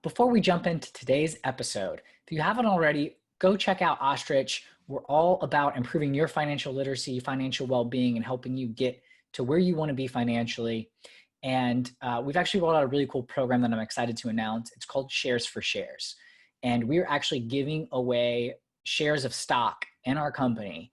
before we jump into today's episode, if you haven't already, go check out Ostrich. We're all about improving your financial literacy, financial well-being, and helping you get to where you want to be financially. And we've actually rolled out a really cool program that I'm excited to announce. It's called Shares for Shares. And we're actually giving away shares of stock in our company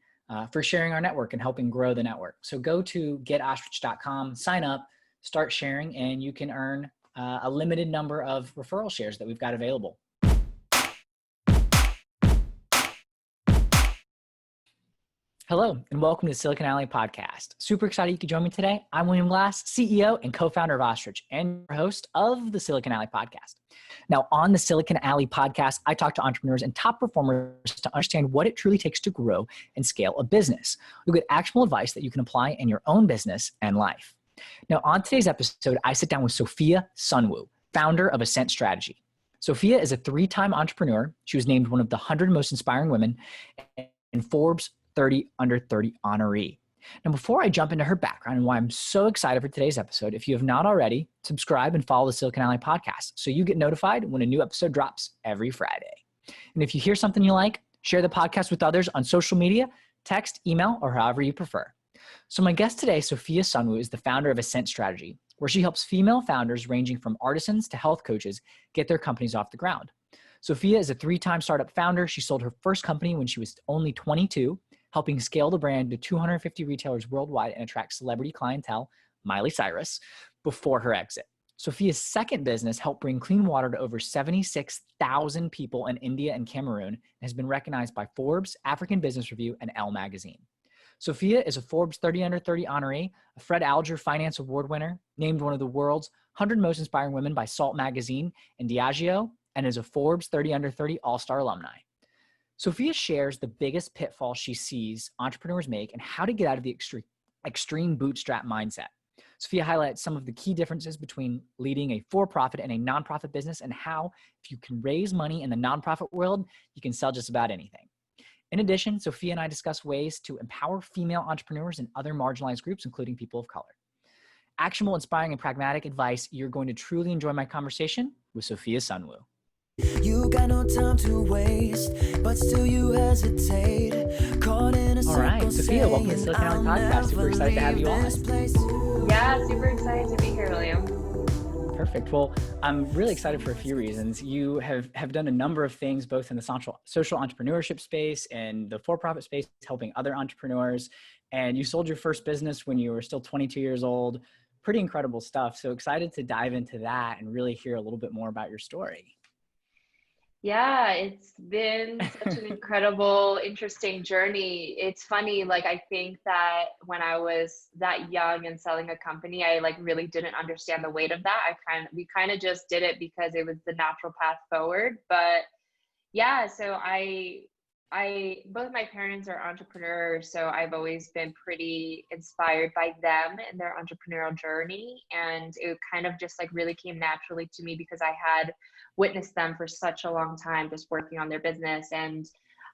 for sharing our network and helping grow the network. So go to getostrich.com, sign up, start sharing, and you can earn a limited number of referral shares that we've got available. Hello, and welcome to the Silicon Alley Podcast. Super excited you could join me today. I'm William Glass, CEO and co-founder of Ostrich and host of the Silicon Alley Podcast. Now, on the Silicon Alley Podcast, I talk to entrepreneurs and top performers to understand what it truly takes to grow and scale a business. You'll get actionable advice that you can apply in your own business and life. Now, on today's episode, I sit down with Sophia Sunwoo, founder of Ascent Strategy. Sophia is a 3-time entrepreneur. She was named one of the 100 most inspiring women in Forbes 30 under 30 honoree. Now, before I jump into her background and why I'm so excited for today's episode, if you have not already, subscribe and follow the Silicon Alley Podcast so you get notified when a new episode drops every Friday. And if you hear something you like, share the podcast with others on social media, text, email, or however you prefer. So my guest today, Sophia Sunwoo, is the founder of Ascent Strategy, where she helps female founders ranging from artisans to health coaches get their companies off the ground. Sophia is a 3-time startup founder. She sold her first company when she was only 22, helping scale the brand to 250 retailers worldwide and attract celebrity clientele, Miley Cyrus, before her exit. Sophia's second business helped bring clean water to over 76,000 people in India and Cameroon and has been recognized by Forbes, African Business Review, and ELLE Magazine. Sophia is a Forbes 30 under 30 honoree, a Fred Alger Finance Award winner, named one of the world's 100 most inspiring women by Salt Magazine and Diageo, and is a Forbes 30 under 30 all-star alumni. Sophia shares the biggest pitfalls she sees entrepreneurs make and how to get out of the extreme bootstrap mindset. Sophia highlights some of the key differences between leading a for-profit and a nonprofit business and how, if you can raise money in the nonprofit world, you can sell just about anything. In addition, Sophia and I discuss ways to empower female entrepreneurs and other marginalized groups, including people of color. Actionable, inspiring, and pragmatic advice. You're going to truly enjoy my conversation with Sophia Sunwoo. You got no time to waste, but still you hesitate. Caught in a All right, Sophia, welcome to the Silicon Alley Podcast. Super excited to have you on. Yeah, super excited to be here, William. Perfect. Well, I'm really excited for a few reasons. You have done a number of things, both in the social entrepreneurship space and the for-profit space, helping other entrepreneurs. And you sold your first business when you were still 22 years old. Pretty incredible stuff. So excited to dive into that and really hear a little bit more about your story. Yeah, it's been such an incredible, interesting journey. It's funny, I think that when I was that young and selling a company, I really didn't understand the weight of that. We kind of just did it because it was the natural path forward. But yeah, so both my parents are entrepreneurs, so I've always been pretty inspired by them and their entrepreneurial journey. And it kind of just really came naturally to me because I had witnessed them for such a long time, just working on their business. And,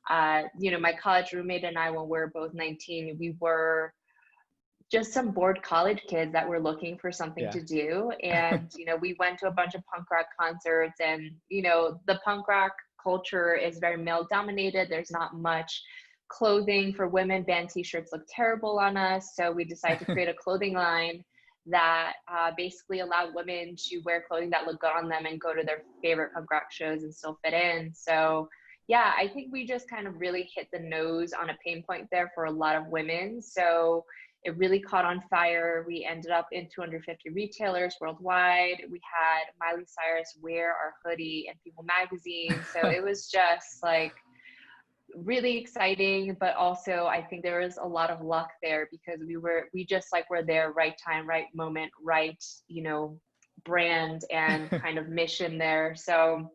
my college roommate and I, when we were both 19, we were just some bored college kids that were looking for something to do. And, we went to a bunch of punk rock concerts and, the punk rock culture is very male dominated. There's not much clothing for women. Band t-shirts look terrible on us. So we decided to create a clothing line that basically allowed women to wear clothing that looked good on them and go to their favorite punk rock shows and still fit in. So yeah, I think we just kind of really hit the nose on a pain point there for a lot of women. So it really caught on fire. We ended up in 250 retailers worldwide. We had Miley Cyrus wear our hoodie in People magazine. So it was just really exciting, but also I think there was a lot of luck there because we just were there, right time, right moment, right, brand and kind of mission there. So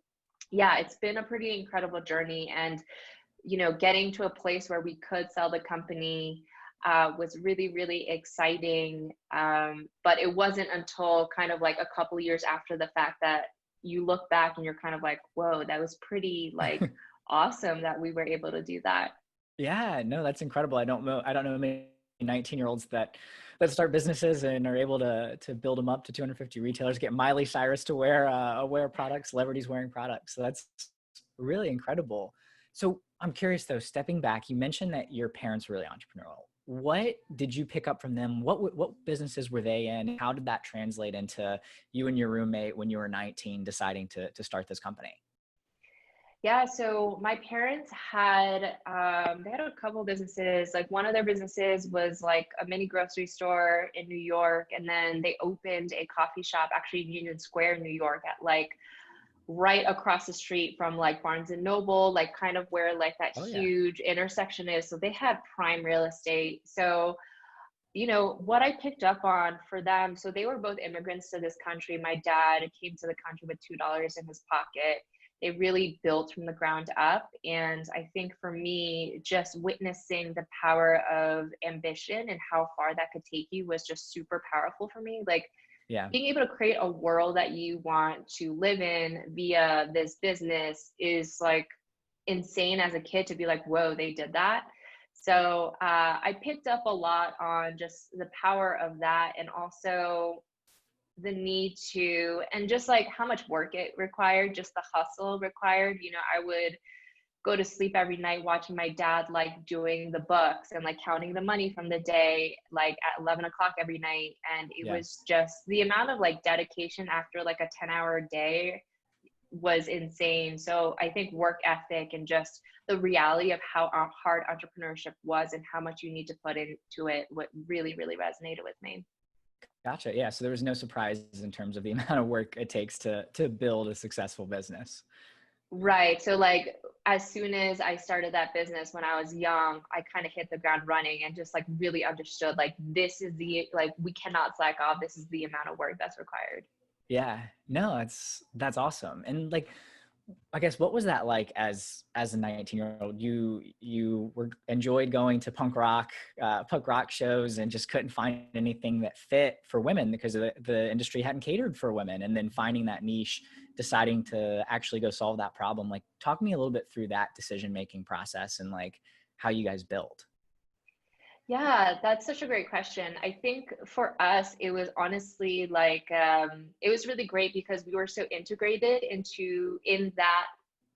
yeah, it's been a pretty incredible journey. And, getting to a place where we could sell the company was really, really exciting. But it wasn't until kind of a couple of years after the fact that you look back and you're kind of whoa, that was pretty awesome that we were able to do that. Yeah, no, that's incredible. I don't know many 19-year-olds that start businesses and are able to build them up to 250 retailers, get Miley Cyrus to wear products, celebrities wearing products. So that's really incredible. So I'm curious though, stepping back, you mentioned that your parents were really entrepreneurial. What did you pick up from them? What businesses were they in? How did that translate into you and your roommate when you were 19 deciding to start this company? Yeah, so my parents had they had a couple businesses. Like one of their businesses was like a mini grocery store in New York, and then they opened a coffee shop actually in Union Square, New York, at like right across the street from like Barnes and Noble, like kind of where like that Oh yeah. huge intersection is. So they had prime real estate. So what I picked up on for them, so they were both immigrants to this country. My dad came to the country with $2 in his pocket. They really built from the ground up. And I think for me, just witnessing the power of ambition and how far that could take you was just super powerful for me. Like Yeah. being able to create a world that you want to live in via this business is like insane as a kid to be like, whoa, they did that. So I picked up a lot on just the power of that, and also the need to, and just like how much work it required, just the hustle required. I would go to sleep every night watching my dad like doing the books and like counting the money from the day, like at 11 o'clock every night. And it Yeah. was just the amount of like dedication after like a 10-hour day was insane. So I think work ethic and just the reality of how hard entrepreneurship was and how much you need to put into it, what really, really resonated with me. Gotcha. Yeah. So there was no surprises in terms of the amount of work it takes to build a successful business. Right. So like as soon as I started that business when I was young, I kind of hit the ground running and just like really understood like this is the like we cannot slack off. This is the amount of work that's required. Yeah. No, that's awesome. And like, I guess what was that like as a 19-year-old? You were enjoyed going to punk rock shows and just couldn't find anything that fit for women because the industry hadn't catered for women, and then finding that niche, deciding to actually go solve that problem. Like talk me a little bit through that decision-making process and like how you guys built. Yeah, that's such a great question. I think for us, it was honestly like it was really great because we were so integrated in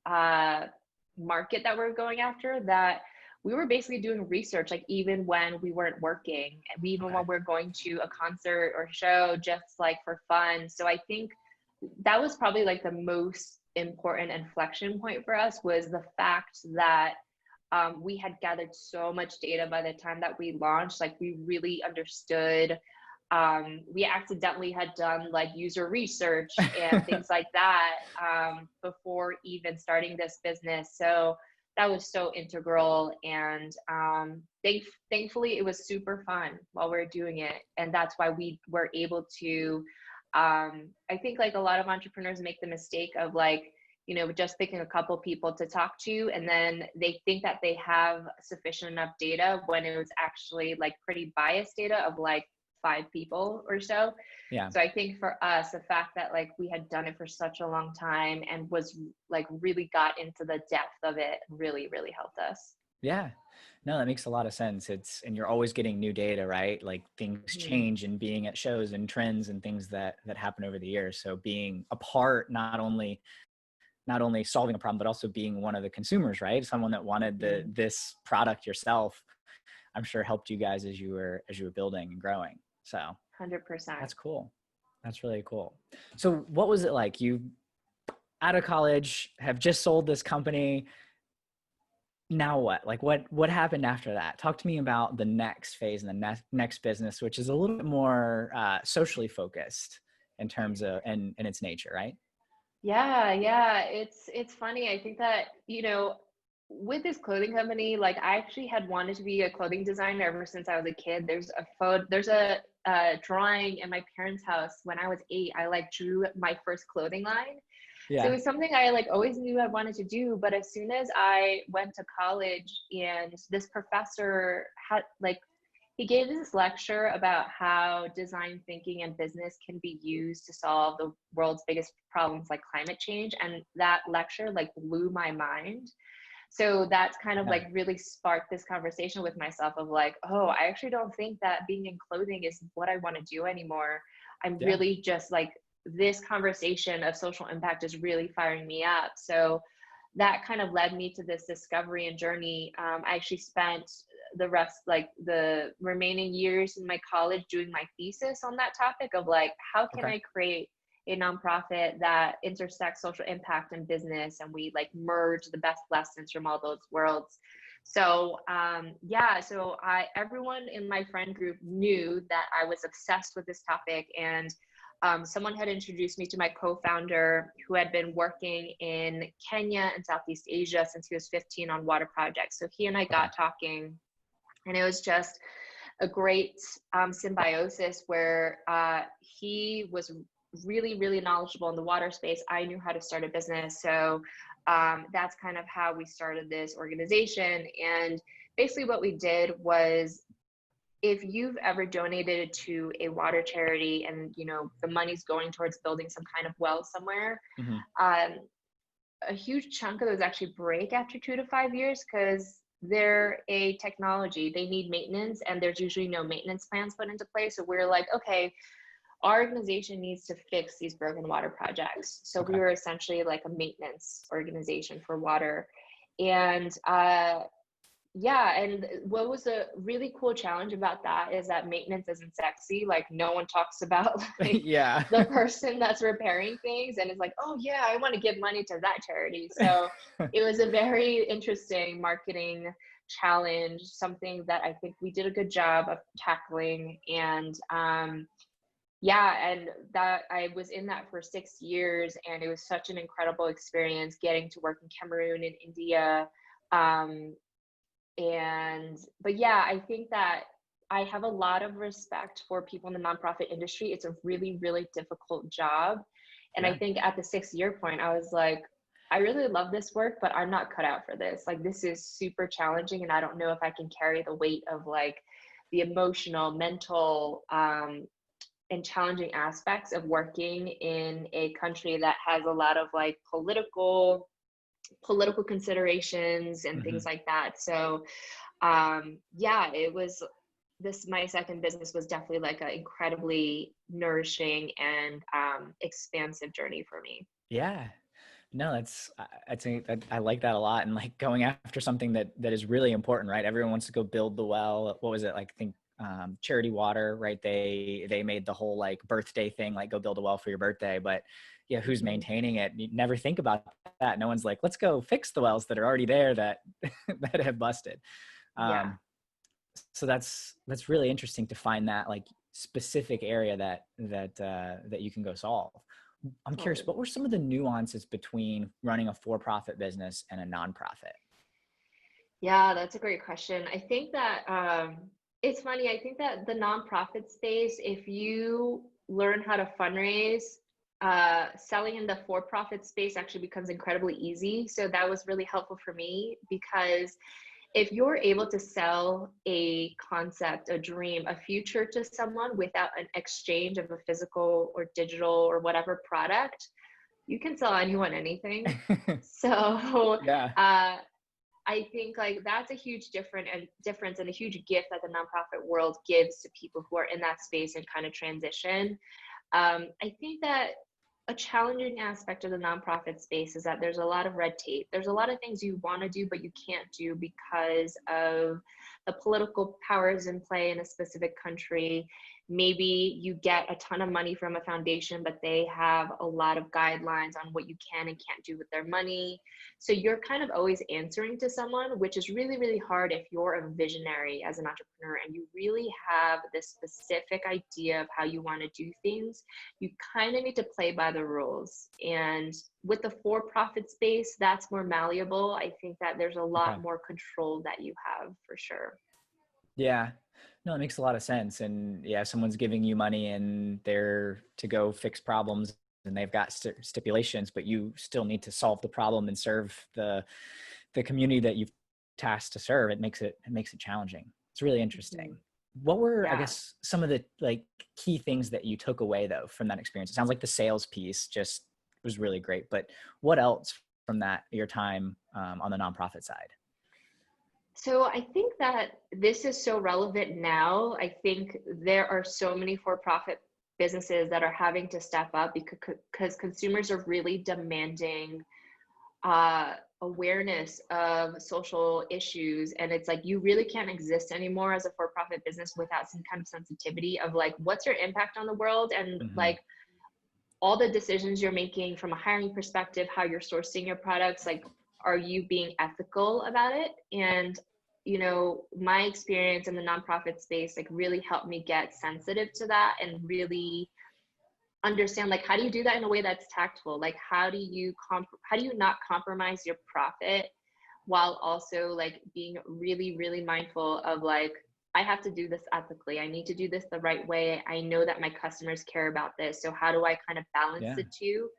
that market that we're going after that we were basically doing research like even when we weren't working, even Okay. when we're going to a concert or show just like for fun. So I think that was probably like the most important inflection point for us was the fact that we had gathered so much data by the time that we launched. Like we really understood. We accidentally had done like user research and things like that before even starting this business. So that was so integral. And thankfully, it was super fun while we are doing it. And that's why we were able to. I think like a lot of entrepreneurs make the mistake of like, just picking a couple people to talk to, and then they think that they have sufficient enough data when it was actually like pretty biased data of like 5 people or so. Yeah. So I think for us, the fact that like we had done it for such a long time and was like really got into the depth of it really, really helped us. Yeah. No, that makes a lot of sense. And you're always getting new data, right? Like things Mhm. change and being at shows and trends and things that happen over the years. So being a part, not only solving a problem, but also being one of the consumers, right? Someone that wanted Mhm. this product yourself, I'm sure helped you guys as you were building and growing. So 100%. that's cool. That's really cool. So what was it like? You out of college have just sold this company. Now what? Like what happened after that? Talk to me about the next phase and the next business, which is a little bit more socially focused in terms of and its nature, right? Yeah, yeah. It's funny. I think that, with this clothing company, like I actually had wanted to be a clothing designer ever since I was a kid. There's a drawing in my parents' house when I was 8. I like drew my first clothing line. So it Yeah. was something I like always knew I wanted to do. But as soon as I went to college and this professor had like he gave this lecture about how design thinking and business can be used to solve the world's biggest problems like climate change. And that lecture like blew my mind. So that's kind of Yeah. like really sparked this conversation with myself of like, oh, I actually don't think that being in clothing is what I want to do anymore. I'm Yeah. really just like, this conversation of social impact is really firing me up. So that kind of led me to this discovery and journey. I actually spent the rest, like the remaining years in my college, doing my thesis on that topic of like, how can Okay. I create a nonprofit that intersects social impact and business, and we like merge the best lessons from all those worlds. So yeah, so everyone in my friend group knew that I was obsessed with this topic, and someone had introduced me to my co-founder, who had been working in Kenya and Southeast Asia since he was 15 on water projects. So he and I Okay. got talking, and it was just a great symbiosis where he was really, really knowledgeable in the water space. I knew how to start a business. So that's kind of how we started this organization. And basically what we did was, if you've ever donated to a water charity and the money's going towards building some kind of well somewhere, Mm-hmm. um, a huge chunk of those actually break after 2 to 5 years because they're a technology. They need maintenance, and there's usually no maintenance plans put into place. So we're like, okay, our organization needs to fix these broken water projects. So we Okay. were essentially like a maintenance organization for water. And yeah, and what was a really cool challenge about that is that maintenance isn't sexy. Like, no one talks about like Yeah. the person that's repairing things and it's like, oh yeah, I want to give money to that charity. So it was a very interesting marketing challenge, something that I think we did a good job of tackling. And yeah, and that I was in that for 6 years, and it was such an incredible experience getting to work in Cameroon and India. Um, but yeah, I think that I have a lot of respect for people in the nonprofit industry. It's a really, really difficult job. And I Yeah. think at the 6 year point, I was like, I really love this work, but I'm not cut out for this. Like, this is super challenging, and I don't know if I can carry the weight of like the emotional, mental, and challenging aspects of working in a country that has a lot of like political considerations and Mm-hmm. things like that. So yeah, it was my second business was definitely like an incredibly nourishing and expansive journey for me. Yeah. No, I think I like that a lot. And like going after something that is really important, right? Everyone wants to go build the well. What was it? Like, I think Charity Water, right? They made the whole like birthday thing, like go build a well for your birthday. But yeah, who's Mm-hmm. maintaining it? You never think about that. No one's like, let's go fix the wells that are already there that that have busted. Yeah, Um, so that's really interesting to find that like specific area that you can go solve. I'm curious, totally. what were some of the nuances between running a for-profit business and a nonprofit? Yeah, that's a great question. I think that it's funny. I think that the nonprofit space, if you learn how to fundraise, selling in the for-profit space actually becomes incredibly easy. So that was really helpful for me, because if you're able to sell a concept, a dream, a future to someone without an exchange of a physical or digital or whatever product, you can sell anyone anything. So Yeah. I think like that's a huge difference and a huge gift that the nonprofit world gives to people who are in that space and kind of transition. I think that a challenging aspect of the nonprofit space is that there's a lot of red tape. There's a lot of things you want to do, but you can't do because of the political powers in play in a specific country. Maybe you get a ton of money from a foundation, but they have a lot of guidelines on what you can and can't do with their money. So you're kind of always answering to someone, which is really, really hard if you're a visionary as an entrepreneur and you really have this specific idea of how you want to do things. You kind of need to play by the rules. And with the for-profit space, that's more malleable. I think that there's a Okay. lot more control that you have for sure. Yeah. No, it makes a lot of sense. And yeah, someone's giving you money and they're to go fix problems and they've got stipulations, but you still need to solve the problem and serve the community that you've tasked to serve. It makes it challenging. It's really Mhm. interesting. What were, I Yeah. guess, some of the like key things that you took away though from that experience? It sounds like the sales piece just was really great, but what else from that, your time on the nonprofit side? So I think that this is so relevant now. I think there are so many for-profit businesses that are having to step up because consumers are really demanding awareness of social issues. And it's like, you really can't exist anymore as a for-profit business without some kind of sensitivity of like, what's your impact on the world? And like all the decisions you're making from a hiring perspective, how you're sourcing your products, like, are you being ethical about it? And, you know, my experience in the nonprofit space, like really helped me get sensitive to that and really understand, like, how do you do that in a way that's tactful? Like, how do you not compromise your profit while also like being really, really mindful of like, I have to do this ethically. I need to do this the right way. I know that my customers care about this. So how do I kind of balance the two?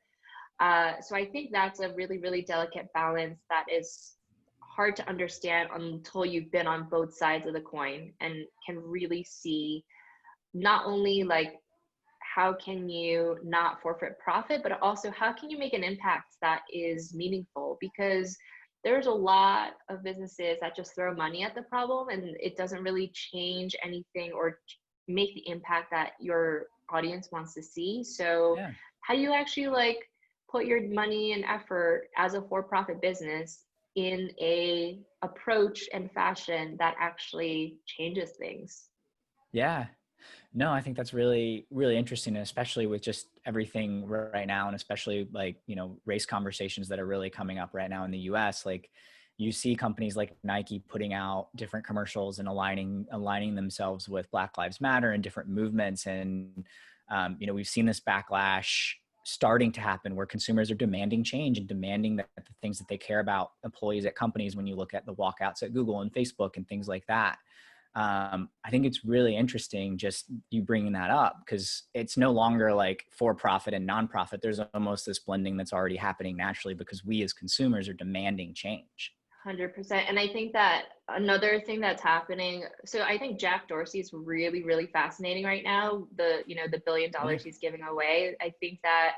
So I think that's a really, really delicate balance that is hard to understand until you've been on both sides of the coin and can really see not only like, how can you not forfeit profit, but also how can you make an impact that is meaningful? Because there's a lot of businesses that just throw money at the problem and it doesn't really change anything or make the impact that your audience wants to see. So how do you actually like put your money and effort as a for-profit business in a approach and fashion that actually changes things? Yeah. No, I think that's really, really interesting, and especially with just everything right now, and especially like, you know, race conversations that are really coming up right now in the US. Like you see companies like Nike putting out different commercials and aligning themselves with Black Lives Matter and different movements. And, you know, we've seen this backlash starting to happen where consumers are demanding change and demanding that the things that they care about employees at companies, when you look at the walkouts at Google and Facebook and things like that. I think it's really interesting just you bringing that up, because it's no longer like for profit and nonprofit. There's almost this blending that's already happening naturally because we as consumers are demanding change. 100%. And I think that another thing that's happening, so I think Jack Dorsey is really, really fascinating right now. The $1 billion he's giving away. I think that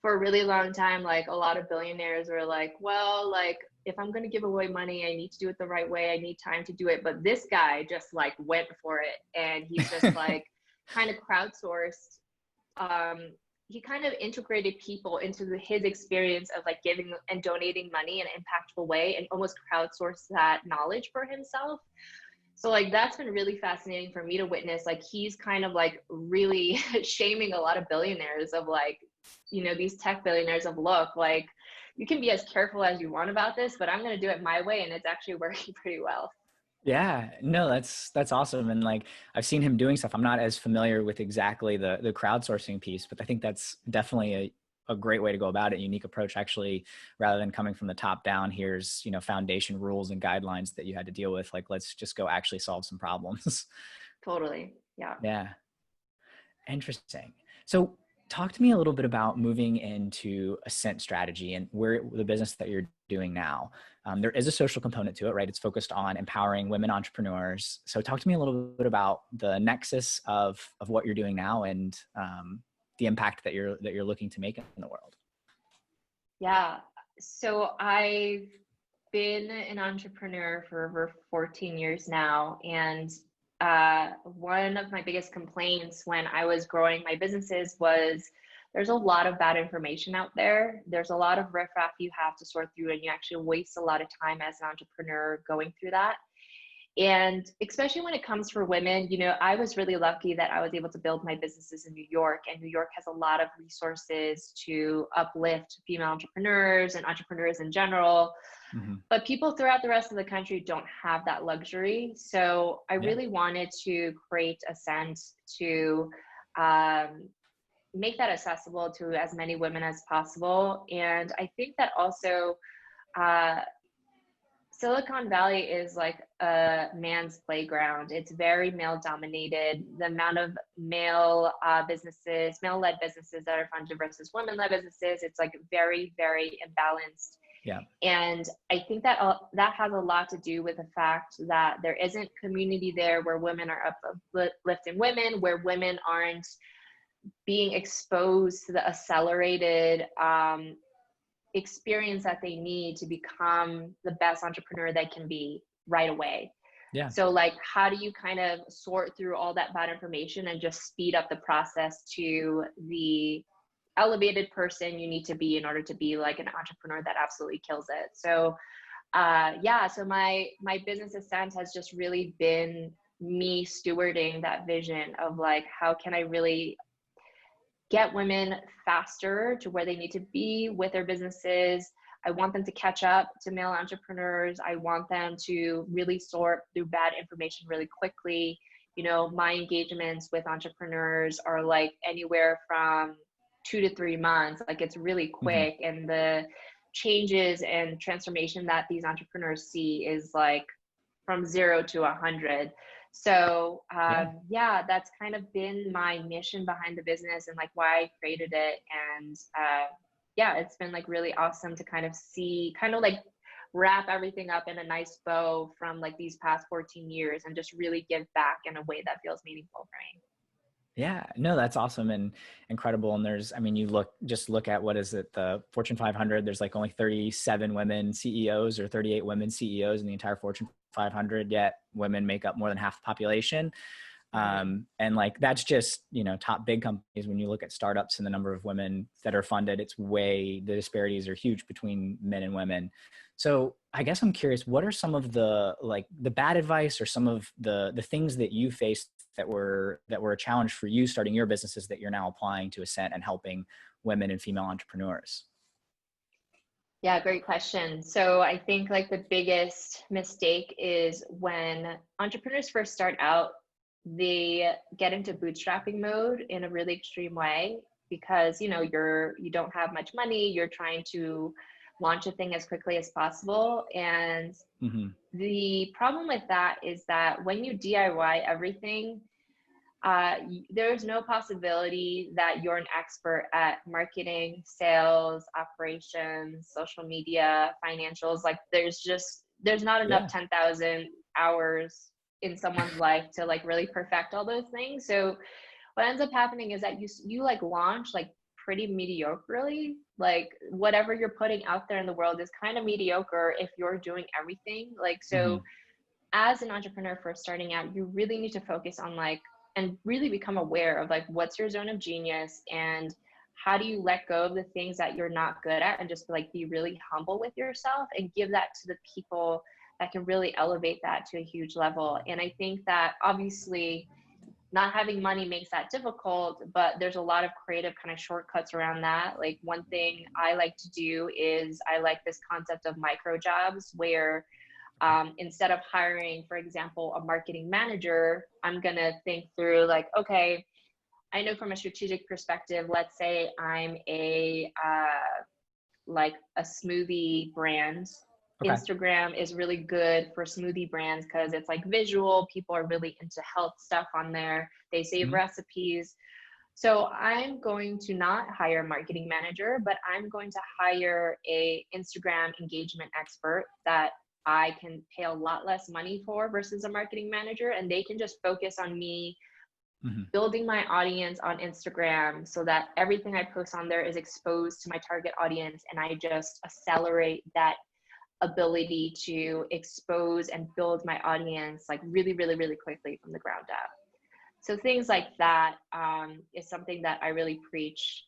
for a really long time, like a lot of billionaires were like, well, like if I'm going to give away money, I need to do it the right way. I need time to do it. But this guy just like went for it. And he's just like kind of crowdsourced. He kind of integrated people into his experience of like giving and donating money in an impactful way and almost crowdsourced that knowledge for himself. So like, that's been really fascinating for me to witness. Like he's kind of like really shaming a lot of billionaires of like, you know, these tech billionaires of, look, like you can be as careful as you want about this, but I'm going to do it my way. And it's actually working pretty well. Yeah, no, that's awesome. And like, I've seen him doing stuff. I'm not as familiar with exactly the crowdsourcing piece, but I think that's definitely a great way to go about it. Unique approach, actually, rather than coming from the top down. Here's, you know, foundation rules and guidelines that you had to deal with. Like, let's just go actually solve some problems. Totally. Yeah. Yeah. Interesting. So talk to me a little bit about moving into Ascent Strategy and where the business that you're doing now. There is a social component to it, right? It's focused on empowering women entrepreneurs. So talk to me a little bit about the nexus of what you're doing now and the impact that you're looking to make in the world. Yeah. So I've been an entrepreneur for over 14 years now. And one of my biggest complaints when I was growing my businesses was there's a lot of bad information out there. There's a lot of riffraff you have to sort through, and you actually waste a lot of time as an entrepreneur going through that. And especially when it comes for women, you know, I was really lucky that I was able to build my businesses in New York, and New York has a lot of resources to uplift female entrepreneurs and entrepreneurs in general. Mm-hmm. But people throughout the rest of the country don't have that luxury. So I really wanted to create Ascent to make that accessible to as many women as possible. And I think that also Silicon Valley is like a man's playground. It's very male dominated. The amount of male-led businesses that are funded versus women-led businesses, it's like very, very imbalanced. Yeah. And I think that that has a lot to do with the fact that there isn't community there where women are uplifting women, where women aren't being exposed to the accelerated experience that they need to become the best entrepreneur they can be right away. Yeah. So like, how do you kind of sort through all that bad information and just speed up the process to the elevated person you need to be in order to be like an entrepreneur that absolutely kills it? So so my business Ascent has just really been me stewarding that vision of like, how can I really get women faster to where they need to be with their businesses. I want them to catch up to male entrepreneurs. I want them to really sort through bad information really quickly. You know, my engagements with entrepreneurs are like anywhere from 2 to 3 months. Like, it's really quick. And the changes and transformation that these entrepreneurs see is like from 0 to 100. So that's kind of been my mission behind the business and like why I created it. And it's been like really awesome to kind of see, kind of like wrap everything up in a nice bow from like these past 14 years and just really give back in a way that feels meaningful for me. Yeah, no, that's awesome and incredible. And there's, I mean, you look at, what is it, the Fortune 500, there's like only 37 women CEOs or 38 women CEOs in the entire Fortune 500, yet women make up more than half the population. And like, that's just, you know, top big companies. When you look at startups and the number of women that are funded, the disparities are huge between men and women. So I guess I'm curious, what are some of the, like the bad advice or some of the things that you faced that were a challenge for you starting your businesses that you're now applying to Ascent and helping women and female entrepreneurs? Yeah, great question. So I think like the biggest mistake is when entrepreneurs first start out, they get into bootstrapping mode in a really extreme way because, you know, you don't have much money, you're trying to launch a thing as quickly as possible. And the problem with that is that when you DIY everything, there's no possibility that you're an expert at marketing, sales, operations, social media, financials. Like there's not enough 10,000 hours in someone's life to like really perfect all those things. So what ends up happening is that you like launch like pretty mediocrely. Like whatever you're putting out there in the world is kind of mediocre if you're doing everything. Like, so as an entrepreneur first starting out, you really need to focus on like, and really become aware of like, what's your zone of genius and how do you let go of the things that you're not good at and just like be really humble with yourself and give that to the people that can really elevate that to a huge level. And I think that obviously not having money makes that difficult, but there's a lot of creative kind of shortcuts around that. Like one thing I like to do is I like this concept of micro jobs where instead of hiring, for example, a marketing manager, I'm going to think through like, okay, I know from a strategic perspective, let's say I'm like a smoothie brand. Okay. Instagram is really good for smoothie brands because it's like visual. People are really into health stuff on there. They save recipes. So I'm going to not hire a marketing manager, but I'm going to hire a Instagram engagement expert that I can pay a lot less money for versus a marketing manager. And they can just focus on me building my audience on Instagram so that everything I post on there is exposed to my target audience. And I just accelerate that ability to expose and build my audience like really, really, really quickly from the ground up. So things like that is something that I really preach.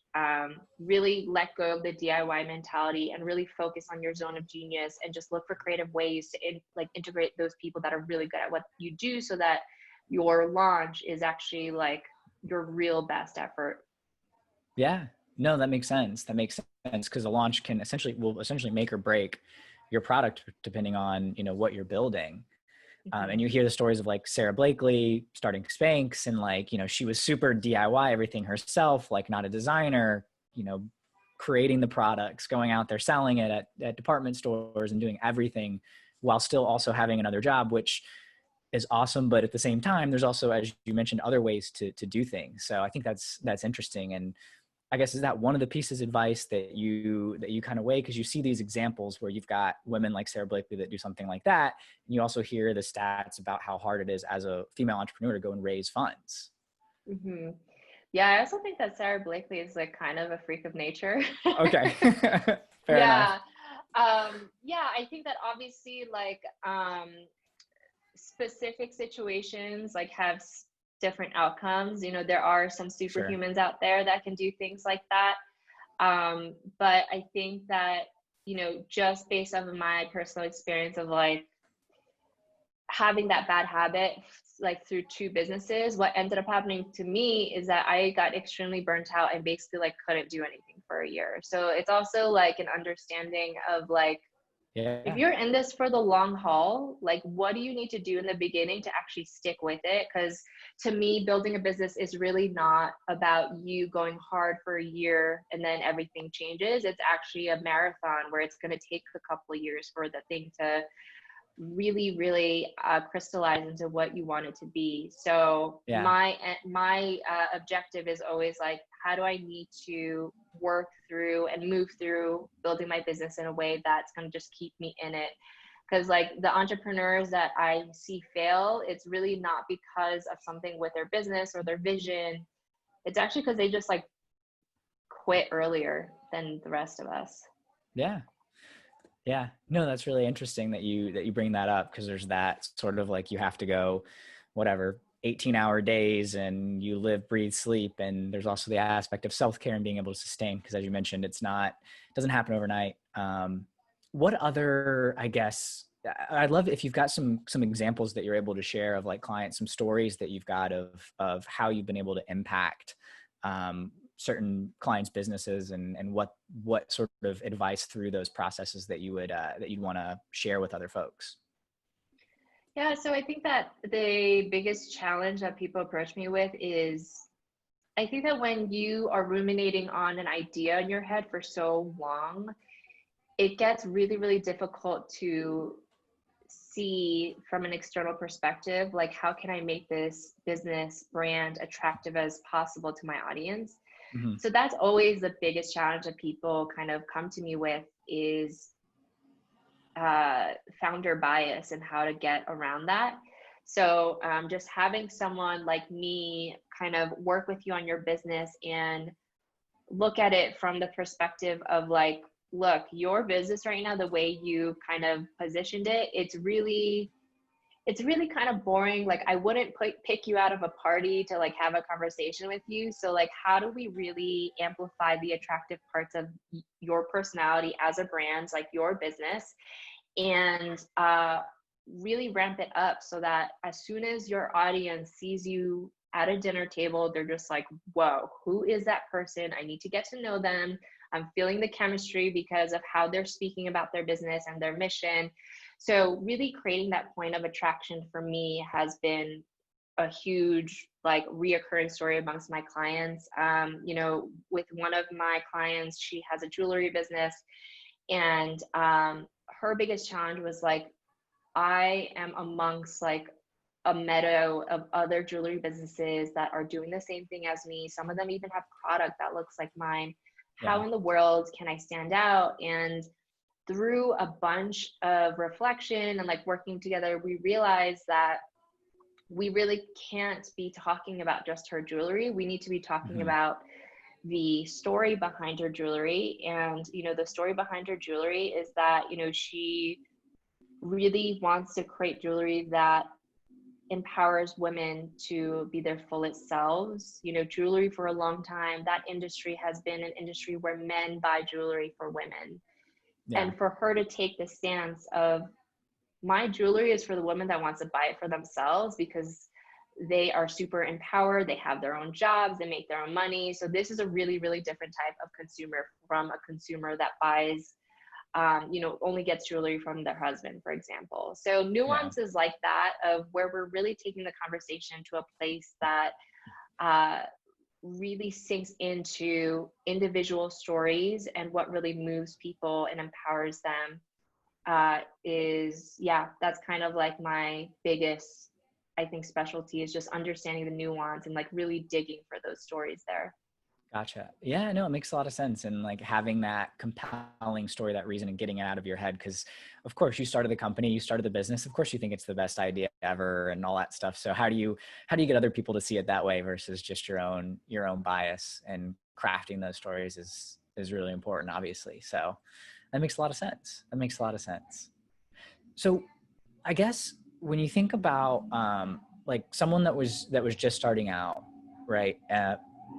Really let go of the DIY mentality and really focus on your zone of genius and just look for creative ways to integrate those people that are really good at what you do so that your launch is actually like your real best effort. Yeah, no, that makes sense. That makes sense because a launch will essentially make or break your product depending on, you know, what you're building. And you hear the stories of like Sarah Blakely starting Spanx and like, you know, she was super DIY everything herself, like not a designer, you know, creating the products, going out there, selling it at department stores and doing everything while still also having another job, which is awesome. But at the same time, there's also, as you mentioned, other ways to do things. So I think that's interesting. And I guess, is that one of the pieces of advice that you kind of weigh? Because you see these examples where you've got women like Sarah Blakely that do something like that. And you also hear the stats about how hard it is as a female entrepreneur to go and raise funds. Yeah, I also think that Sarah Blakely is like kind of a freak of nature. Okay. Fair enough. Yeah. Yeah, I think that obviously like specific situations like have different outcomes. You know, there are some Sure. superhumans out there that can do things like that. But I think that, you know, just based on my personal experience of like having that bad habit like through two businesses, what ended up happening to me is that I got extremely burnt out and basically like couldn't do anything for a year. So it's also like an understanding of like, if Yeah. you're in this for the long haul, like what do you need to do in the beginning to actually stick with it? Because to me, building a business is really not about you going hard for a year and then everything changes. It's actually a marathon where it's going to take a couple of years for the thing to really crystallize into what you want it to be. So Yeah. my objective is always like, how do I need to work through and move through building my business in a way that's going to just keep me in it? Because like the entrepreneurs that I see fail, it's really not because of something with their business or their vision. It's actually because they just like quit earlier than the rest of us. Yeah. Yeah. No, that's really interesting that you bring that up, because there's that sort of like you have to go whatever 18-hour days and you live, breathe, sleep. And there's also the aspect of self-care and being able to sustain, because as you mentioned, it doesn't happen overnight. What other, I guess, I'd love if you've got some examples that you're able to share of like clients, some stories that you've got of how you've been able to impact certain clients' businesses, and what sort of advice through those processes that you would that you'd want to share with other folks. Yeah, so I think that the biggest challenge that people approach me with is I think that when you are ruminating on an idea in your head for so long, it gets really difficult to see from an external perspective, like how can I make this business brand attractive as possible to my audience? Mm-hmm. So that's always the biggest challenge that people kind of come to me with is founder bias and how to get around that. So just having someone like me kind of work with you on your business and look at it from the perspective of like, look, your business right now, the way you kind of positioned it, it's really kind of boring. Like I wouldn't pick you out of a party to like have a conversation with you. So like, how do we really amplify the attractive parts of your personality as a brand, like your business, and really ramp it up so that as soon as your audience sees you at a dinner table, they're just like, whoa, who is that person? I need to get to know them. I'm feeling the chemistry because of how they're speaking about their business and their mission. So really creating that point of attraction for me has been a huge like reoccurring story amongst my clients. You know, with one of my clients, she has a jewelry business, and her biggest challenge was like, I am amongst like a meadow of other jewelry businesses that are doing the same thing as me. Some of them even have product that looks like mine. How Yeah. in the world can I stand out? And through a bunch of reflection and like working together, we realized that we really can't be talking about just her jewelry. We need to be talking Mm-hmm. about the story behind her jewelry. And, you know, the story behind her jewelry is that, you know, she really wants to create jewelry that empowers women to be their fullest selves. You know, jewelry for a long time, that industry has been an industry where men buy jewelry for women. Yeah. And for her to take the stance of my jewelry is for the woman that wants to buy it for themselves because they are super empowered, they have their own jobs, they make their own money. So this is a really different type of consumer from a consumer that buys you know, only gets jewelry from their husband, for example. So Yeah. nuances like that of where we're really taking the conversation to a place that really sinks into individual stories and what really moves people and empowers them is, yeah, that's kind of like my biggest, I think, specialty is just understanding the nuance and like really digging for those stories there. Gotcha. Yeah, no, it makes a lot of sense. And like having that compelling story, that reason, and getting it out of your head. Cause of course you started the company, you started the business. Of course you think it's the best idea ever and all that stuff. So how do you get other people to see it that way versus just your own bias, and crafting those stories is really important, obviously. So that makes a lot of sense. That makes a lot of sense. So I guess when you think about like someone that was just starting out, right?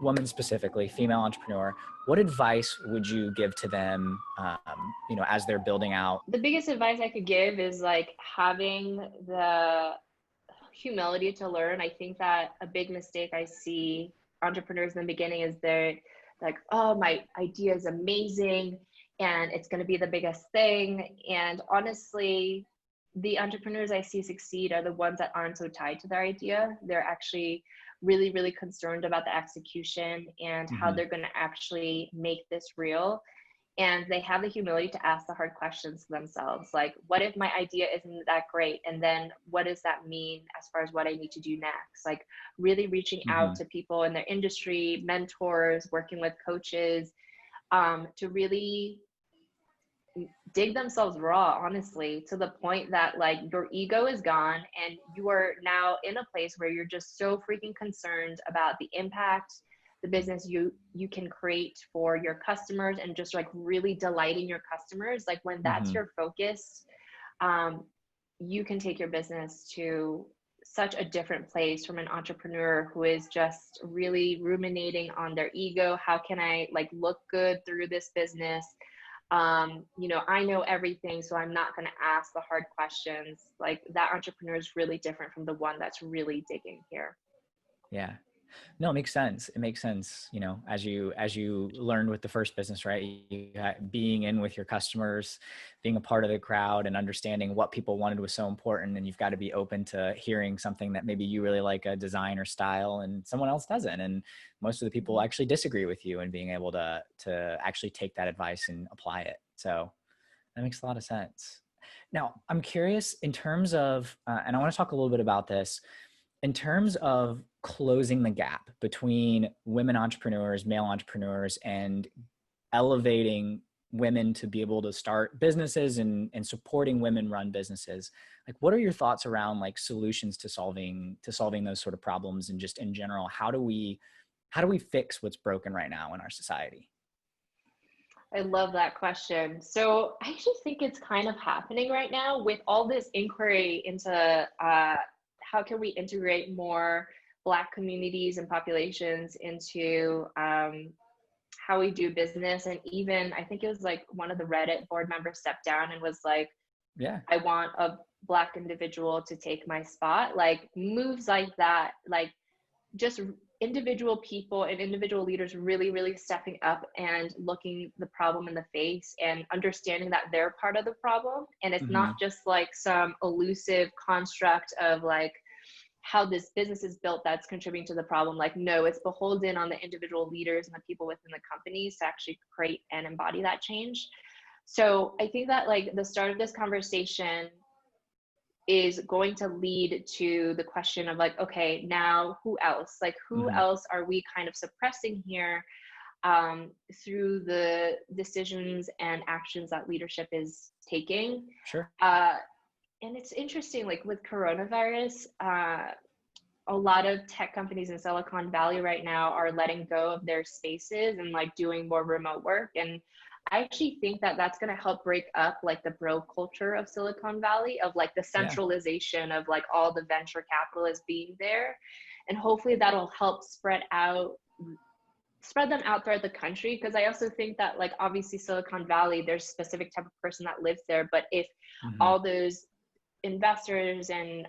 Women specifically, female entrepreneur, what advice would you give to them, you know, as they're building out? The biggest advice I could give is like having the humility to learn. I think that a big mistake I see entrepreneurs in the beginning is they're like, oh, my idea is amazing and it's going to be the biggest thing. And honestly, the entrepreneurs I see succeed are the ones that aren't so tied to their idea. They're actually really, really concerned about the execution and how Mm-hmm. they're going to actually make this real. And they have the humility to ask the hard questions to themselves, like, what if my idea isn't that great, and then what does that mean as far as what I need to do next? Like really reaching Mm-hmm. out to people in their industry, mentors, working with coaches, to really dig themselves raw, honestly, to the point that like your ego is gone and you are now in a place where you're just so freaking concerned about the impact the business you can create for your customers, and just like really delighting your customers. Like when that's Mm-hmm. your focus, um, you can take your business to such a different place from an entrepreneur who is just really ruminating on their ego. How can I like look good through this business? You know, I know everything, so I'm not going to ask the hard questions. Like that entrepreneur is really different from the one that's really digging here. Yeah. No, it makes sense. It makes sense. You know, as you learned with the first business, right? Being in with your customers, being a part of the crowd, and understanding what people wanted was so important. And you've got to be open to hearing something that maybe you really like a design or style, and someone else doesn't. And most of the people actually disagree with you, and being able to actually take that advice and apply it. So that makes a lot of sense. Now, I'm curious in terms of, and I want to talk a little bit about this in terms of closing the gap between women entrepreneurs, male entrepreneurs, and elevating women to be able to start businesses and supporting women run businesses. Like, what are your thoughts around like solutions to solving those sort of problems? And just in general, how do we fix what's broken right now in our society? I love that question. So I actually think it's kind of happening right now with all this inquiry into how can we integrate more Black communities and populations into how we do business. And even I think it was like one of the Reddit board members stepped down and was like, Yeah. I want a Black individual to take my spot. Like moves like that, like just individual people and individual leaders really, really stepping up and looking the problem in the face and understanding that they're part of the problem. And it's Mm-hmm. not just like some elusive construct of like how this business is built that's contributing to the problem. Like, no, it's beholden on the individual leaders and the people within the companies to actually create and embody that change. So I think that like the start of this conversation is going to lead to the question of like, okay, now who else? Like, who Mm-hmm. else are we kind of suppressing here through the decisions and actions that leadership is taking? Sure. And it's interesting, like with coronavirus, a lot of tech companies in Silicon Valley right now are letting go of their spaces and like doing more remote work. And I actually think that that's going to help break up like the bro culture of Silicon Valley, of like the Yeah. centralization of like all the venture capitalists being there. And hopefully that'll help spread them out throughout the country. Because I also think that like obviously Silicon Valley, there's a specific type of person that lives there. But if Mm-hmm. all those investors and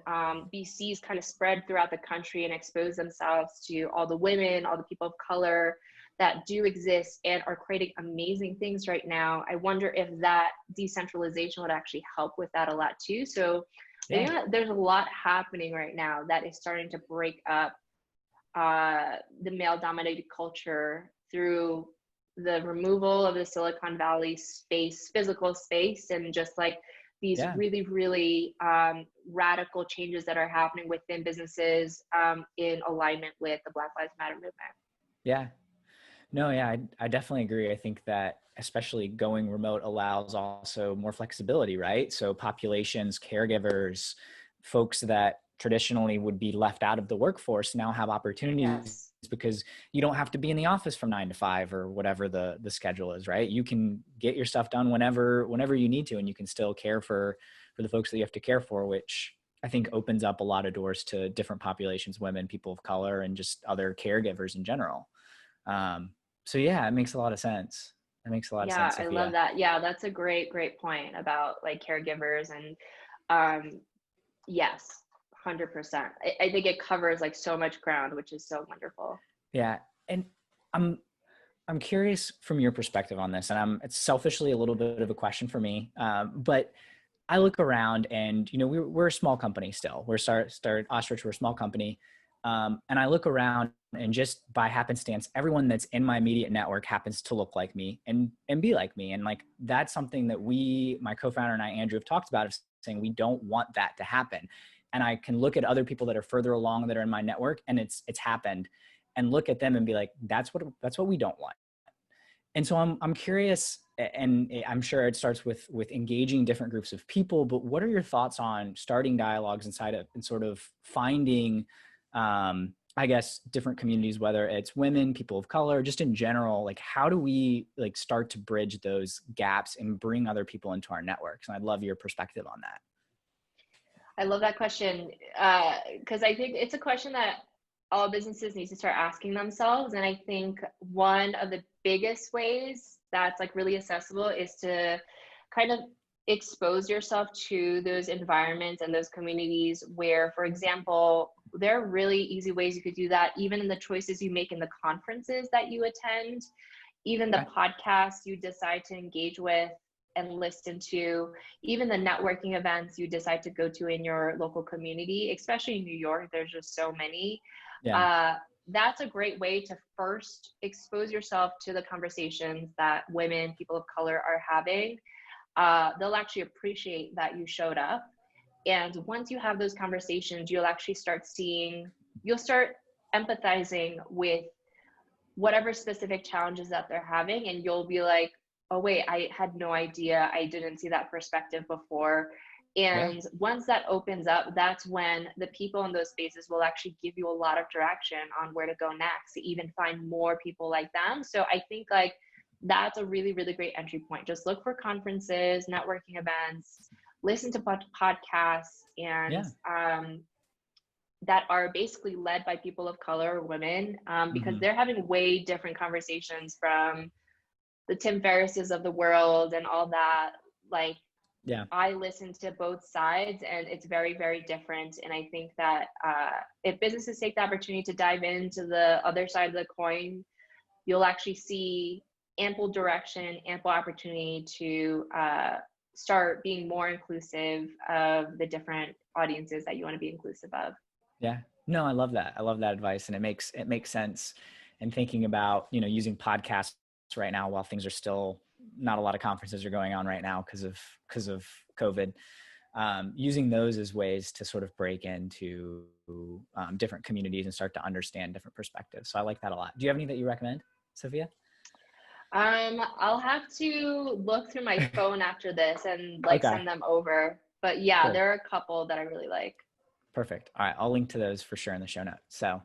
VCs kind of spread throughout the country and expose themselves to all the women, all the people of color that do exist and are creating amazing things right now, I wonder if that decentralization would actually help with that a lot too. So I Yeah. think that there's a lot happening right now that is starting to break up the male dominated culture through the removal of the Silicon Valley space, physical space, and just like these Yeah. really, really radical changes that are happening within businesses in alignment with the Black Lives Matter movement. Yeah. No, yeah, I definitely agree. I think that especially going remote allows also more flexibility, right? So populations, caregivers, folks that traditionally would be left out of the workforce now have opportunities Yes. because you don't have to be in the office from 9 to 5 or whatever the schedule is, right? You can get your stuff done whenever you need to, and you can still care for the folks that you have to care for, which I think opens up a lot of doors to different populations, women, people of color, and just other caregivers in general. So yeah, it makes a lot of sense. It makes a lot of Yeah, sense, I love Sophia. that. Yeah, that's a great point about like caregivers and um yes, 100%. I think it covers like so much ground, which is so wonderful. Yeah. And I'm I'm curious from your perspective on this, and it's selfishly a little bit of a question for me, but I look around and, we're a small company still. We're started Ostrich, we're a small company. And I look around and just by happenstance, everyone that's in my immediate network happens to look like me and be like me. And like, that's something that my co-founder and I, Andrew, have talked about, of saying we don't want that to happen. And I can look at other people that are further along that are in my network, and it's happened, and look at them and be like, that's what we don't want. And so I'm curious, and I'm sure it starts with engaging different groups of people, but what are your thoughts on starting dialogues and sort of finding, I guess, different communities, whether it's women, people of color, just in general, like how do we like start to bridge those gaps and bring other people into our networks? And I'd love your perspective on that. I love that question because I think it's a question that all businesses need to start asking themselves. And I think one of the biggest ways that's like really accessible is to kind of expose yourself to those environments and those communities where, for example, there are really easy ways you could do that, even in the choices you make in the conferences that you attend, even the Okay. podcasts you decide to engage with and listen to, even the networking events you decide to go to in your local community, especially in New York, there's just so many. Yeah. Uh, that's a great way to first expose yourself to the conversations that women, people of color are having. They'll actually appreciate that you showed up. And once you have those conversations, you'll start empathizing with whatever specific challenges that they're having, and you'll be like, oh wait, I had no idea, I didn't see that perspective before. Yeah. And once that opens up, that's when the people in those spaces will actually give you a lot of direction on where to go next, to even find more people like them. So I think like that's a really great entry point. Just look for conferences, networking events, listen to podcasts, and Yeah. that are basically led by people of color or women, because Hmm. they're having way different conversations from the Tim Ferrisses of the world and all that. Like, Yeah. I listen to both sides and it's very different. And I think that if businesses take the opportunity to dive into the other side of the coin, you'll actually see ample direction, ample opportunity to start being more inclusive of the different audiences that you want to be inclusive of. Yeah. No, I love that. I love that advice. And it makes sense. And thinking about, using podcasts right now while things are still, not a lot of conferences are going on right now because of COVID, using those as ways to sort of break into different communities and start to understand different perspectives. So I like that a lot. Do you have any that you recommend, Sophia? I'll have to look through my phone after this and like Okay, send them over. But yeah, cool. there are a couple that I really like. Perfect. All right. I'll link to those for sure in the show notes. So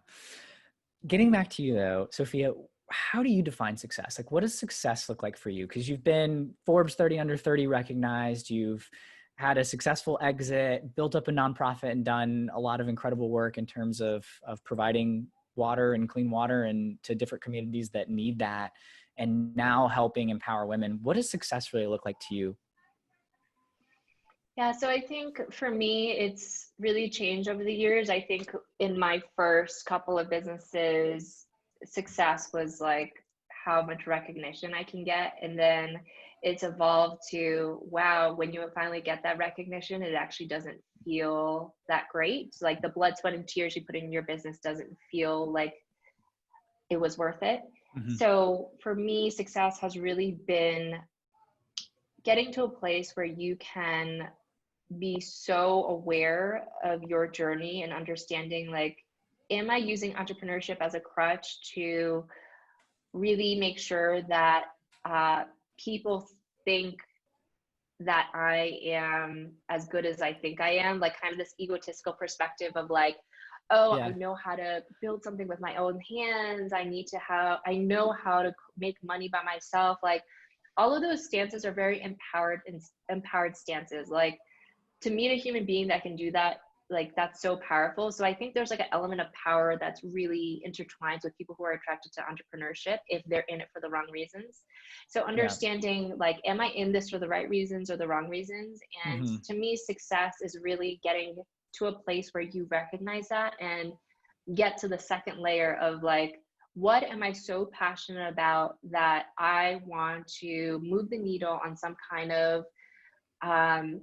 getting back to you though, Sophia, how do you define success? Like, what does success look like for you? Because you've been Forbes 30 under 30 recognized, you've had a successful exit, built up a nonprofit, and done a lot of incredible work in terms of providing water and clean water and to different communities that need that, and now helping empower women. What does success really look like to you? Yeah, so I think for me, it's really changed over the years. I think in my first couple of businesses, success was like how much recognition I can get. And then it's evolved to, wow, when you finally get that recognition, it actually doesn't feel that great. Like the blood, sweat, and tears you put in your business doesn't feel like it was worth it. Mm-hmm. So for me, success has really been getting to a place where you can be so aware of your journey and understanding like, am I using entrepreneurship as a crutch to really make sure that people think that I am as good as I think I am? Like kind of this egotistical perspective of like, oh, I Yeah. know how to build something with my own hands. I know how to make money by myself. Like all of those stances are very empowered stances. Like to meet a human being that can do that, like that's so powerful. So I think there's like an element of power that's really intertwined with people who are attracted to entrepreneurship if they're in it for the wrong reasons. So Yeah. understanding like, am I in this for the right reasons or the wrong reasons? And Mm-hmm. to me, success is really getting to a place where you recognize that and get to the second layer of like, what am I so passionate about that I want to move the needle on some kind of um,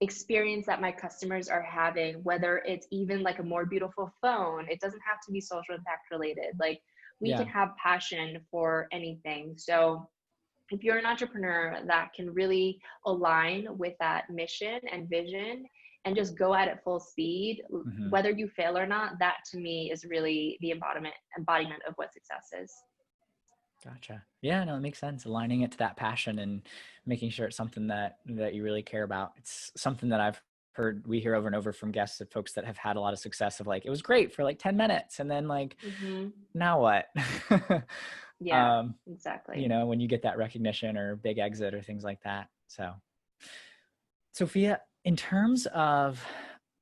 experience that my customers are having, whether it's even like a more beautiful phone. It doesn't have to be social impact related. Like we can Yeah. have passion for anything. So if you're an entrepreneur that can really align with that mission and vision and just go at it full speed, Mm-hmm. whether you fail or not, that to me is really the embodiment of what success is. Gotcha. Yeah, no, it makes sense. Aligning it to that passion and making sure it's something that you really care about. It's something that we hear over and over from guests of folks that have had a lot of success of like, it was great for like 10 minutes. And then like, Mm-hmm. now what? Yeah, um, exactly. when you get that recognition or big exit or things like that. So Sophia, in terms of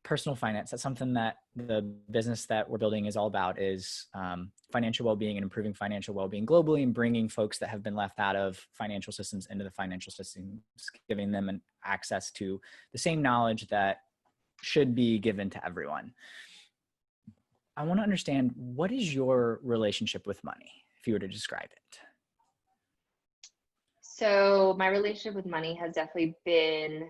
personal finance, that's something that the business that we're building is all about, is financial well-being and improving financial well-being globally, and bringing folks that have been left out of financial systems into the financial systems, giving them an access to the same knowledge that should be given to everyone. I want to understand, what is your relationship with money, if you were to describe it? So my relationship with money has definitely been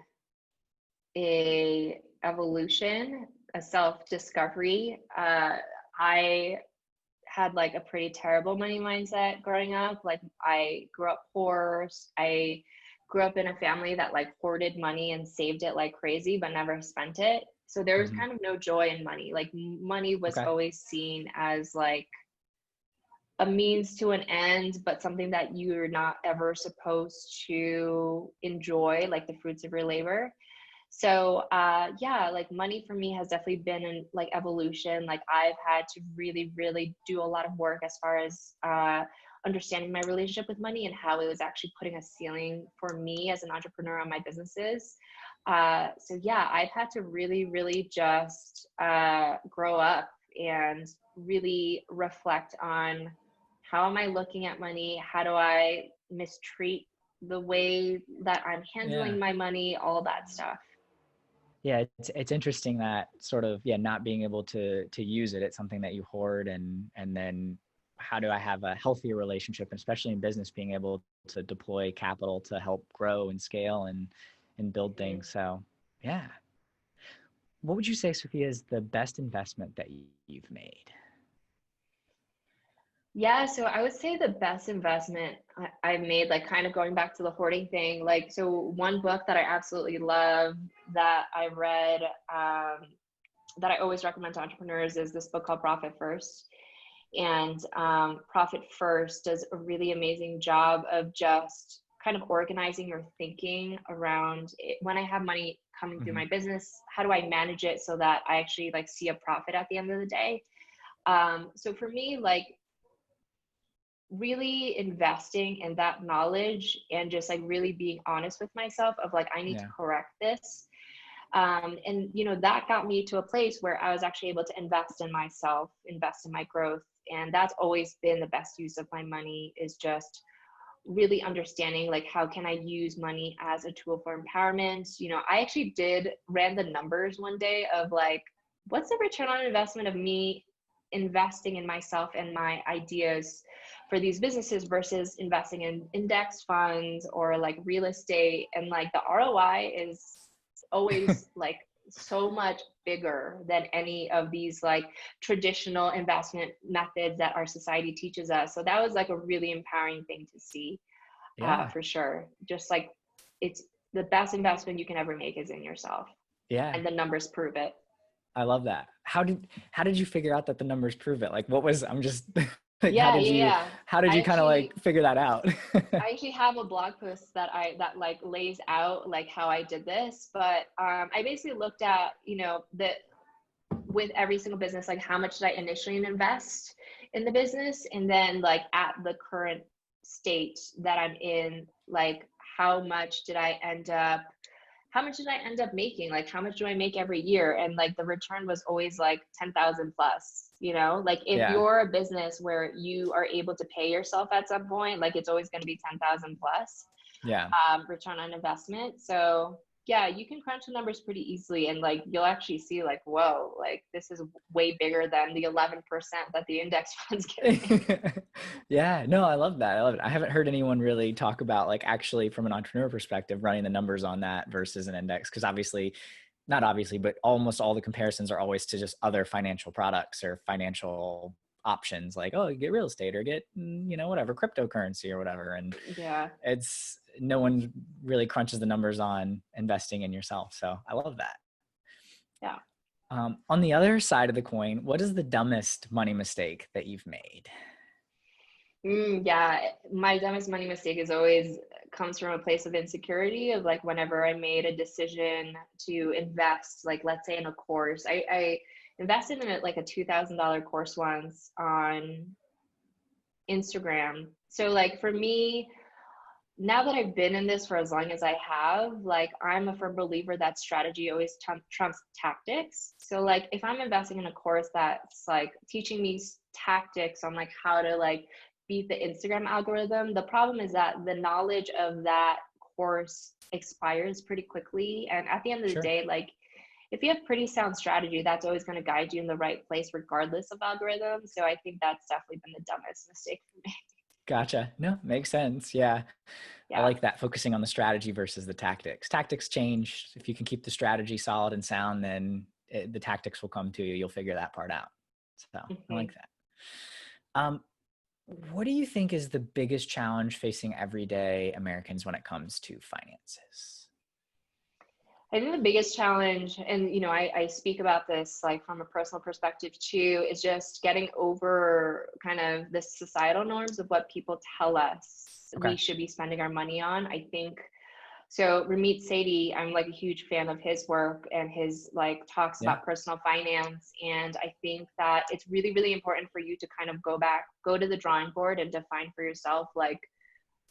a evolution, a self-discovery. I had like a pretty terrible money mindset growing up. Like I grew up poor. I grew up in a family that like hoarded money and saved it like crazy, but never spent it. So there was Mm-hmm. kind of no joy in money. Like money was Okay. always seen as like a means to an end, but something that you're not ever supposed to enjoy, like the fruits of your labor. So yeah, like money for me has definitely been in like evolution. Like I've had to really, really do a lot of work as far as understanding my relationship with money and how it was actually putting a ceiling for me as an entrepreneur on my businesses. So yeah, I've had to really, really just grow up and really reflect on, how am I looking at money? How do I mistreat the way that I'm Yeah. handling my money? All that stuff. Yeah, it's interesting that sort of, yeah, not being able to use it. It's something that you hoard, and then how do I have a healthier relationship, and especially in business, being able to deploy capital to help grow and scale and build Mhm. things. So yeah. What would you say, Sophia, is the best investment that you've made? Yeah, so I would say the best investment I made, like kind of going back to the hoarding thing, like, so one book that I absolutely love that I read, that I always recommend to entrepreneurs is this book called Profit First. And Profit First does a really amazing job of just kind of organizing your thinking around it. When I have money coming through Mm-hmm. my business, how do I manage it so that I actually like see a profit at the end of the day? So for me, like really investing in that knowledge and just like really being honest with myself of like, I need to Yeah. correct this. And that got me to a place where I was actually able to invest in myself, invest in my growth. And that's always been the best use of my money, is just really understanding like, how can I use money as a tool for empowerment? I actually ran the numbers one day of like, what's the return on investment of me investing in myself and my ideas for these businesses versus investing in index funds or like real estate? And like the ROI is always like so much bigger than any of these like traditional investment methods that our society teaches us. So that was like a really empowering thing to see, Yeah. for sure. Just like, it's the best investment you can ever make is in yourself, Yeah. and the numbers prove it. I love that. How did you figure out that the numbers prove it? Like, what was, I'm just like, Yeah, yeah, yeah. how did I you kind of like actually figure that out? I actually have a blog post that like lays out like how I did this, but I basically looked at, the with every single business, like how much did I initially invest in the business? And then like at the current state that I'm in, like how much did I end up making? Like how much do I make every year? And like the return was always like 10,000 plus, you know, like if Yeah. you're a business where you are able to pay yourself at some point, like it's always going to be 10,000 plus Yeah. return on investment. So yeah, you can crunch the numbers pretty easily and like you'll actually see like, whoa, like this is way bigger than the 11% that the index funds get. Yeah, no, I love that. I love it. I haven't heard anyone really talk about like actually from an entrepreneur perspective, running the numbers on that versus an index. Cause obviously, not obviously, but almost all the comparisons are always to just other financial products or financial options like, oh, you get real estate or get, you know, whatever, cryptocurrency or whatever. And Yeah. it's, no one really crunches the numbers on investing in yourself. So I love that. Yeah. On the other side of the coin, what is the dumbest money mistake that you've made? Yeah, my dumbest money mistake is always comes from a place of insecurity of like whenever I made a decision to invest, like let's say in a course, I invested in like a $2,000 course once on Instagram. So like for me, now that I've been in this for as long as I have, like I'm a firm believer that strategy always trumps tactics. So like if I'm investing in a course that's like teaching me tactics on like how to like beat the Instagram algorithm, the problem is that the knowledge of that course expires pretty quickly. And at the end of the Sure. day, like if you have pretty sound strategy, that's always going to guide you in the right place regardless of algorithms. So I think that's definitely been the dumbest mistake for me. Gotcha. No, makes sense. Yeah. I Yeah. like that, focusing on the strategy versus the tactics. Tactics change. If you can keep the strategy solid and sound, then the tactics will come to you. You'll figure that part out. So I like that. What do you think is the biggest challenge facing everyday Americans when it comes to finances? I think the biggest challenge, and you know, I speak about this like from a personal perspective too, is just getting over kind of the societal norms of what people tell us Okay. we should be spending our money on. I think so. Ramit Sethi, I'm like a huge fan of his work and his like talks Yeah. about personal finance. And I think that it's really, really important for you to kind of go to the drawing board and define for yourself, like,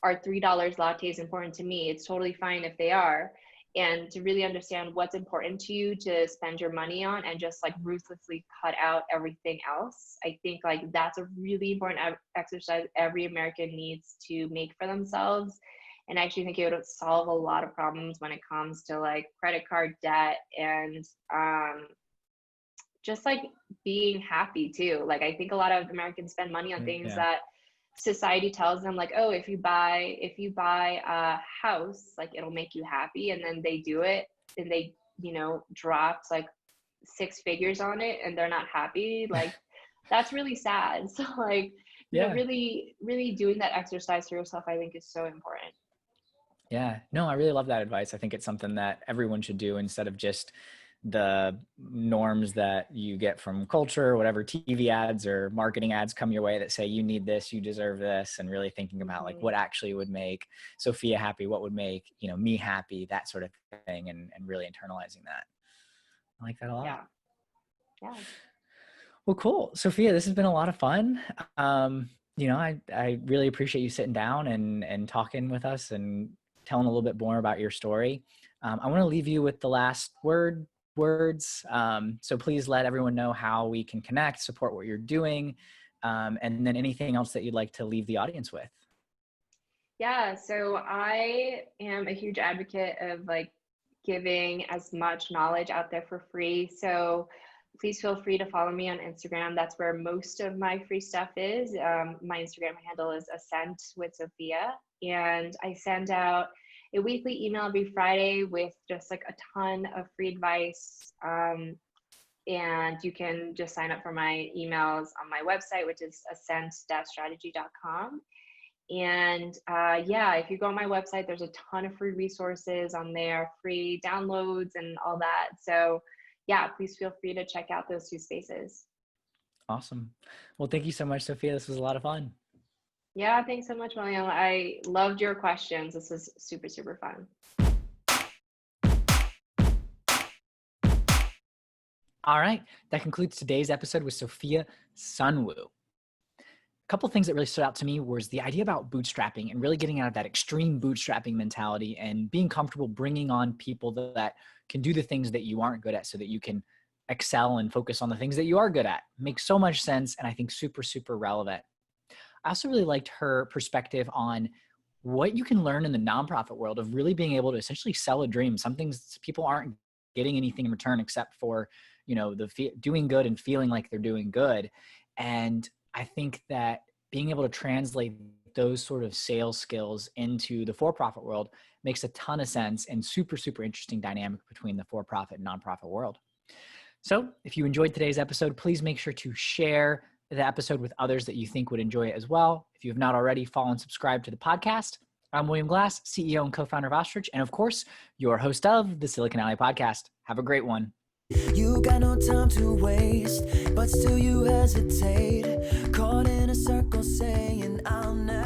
are $3 lattes important to me? It's totally fine if they are. And to really understand what's important to you to spend your money on and just like ruthlessly cut out everything else. I think like that's a really important exercise every American needs to make for themselves. And I actually think it would solve a lot of problems when it comes to like credit card debt and just like being happy too. Like I think a lot of Americans spend money on things that society tells them like, oh, if you buy a house, like it'll make you happy, and then they do it and they, you know, dropped like 6 figures on it and they're not happy. Like that's really sad. So like, you know, really doing that exercise for yourself, I think is so important. Yeah, no, I really love that advice. I think it's something that everyone should do instead of just the norms that you get from culture, whatever TV ads or marketing ads come your way that say you need this, you deserve this, and really thinking about like what actually would make Sophia happy, what would make, you know, me happy, that sort of thing, and really internalizing that. I like that a lot. Yeah. Well, cool. Sophia, this has been a lot of fun. You know, I really appreciate you sitting down and talking with us and telling a little bit more about your story. I want to leave you with the last words. So please let everyone know how we can connect, support what you're doing, and then anything else that you'd like to leave the audience with. Yeah, so I am a huge advocate of like giving as much knowledge out there for free. So please feel free to follow me on Instagram. That's where most of my free stuff is. My Instagram handle is Ascent with Sophia, and I send out a weekly email every Friday with just like a ton of free advice. And you can just sign up for my emails on my website, which is ascent-strategy.com. And yeah, if you go on my website, there's a ton of free resources on there, free downloads and all that. So yeah, please feel free to check out those 2 spaces. Awesome. Well, thank you so much, Sophia. This was a lot of fun. Yeah, thanks so much, William. I loved your questions. This was super, super fun. All right. That concludes today's episode with Sophia Sunwoo. A couple of things that really stood out to me was the idea about bootstrapping and really getting out of that extreme bootstrapping mentality and being comfortable bringing on people that can do the things that you aren't good at so that you can excel and focus on the things that you are good at. Makes so much sense, and I think super, super relevant. I also really liked her perspective on what you can learn in the nonprofit world of really being able to essentially sell a dream. Some things people aren't getting anything in return except for, doing good and feeling like they're doing good. And I think that being able to translate those sort of sales skills into the for-profit world makes a ton of sense, and super, super interesting dynamic between the for-profit and nonprofit world. So if you enjoyed today's episode, please make sure to share the episode with others that you think would enjoy it as well. If you have not already, follow and subscribe to the podcast. I'm William Glass, CEO and co-founder of Ostrich, and of course, your host of the Silicon Alley podcast. Have a great one. You got no time to waste, but still you hesitate, caught in a circle saying I'll never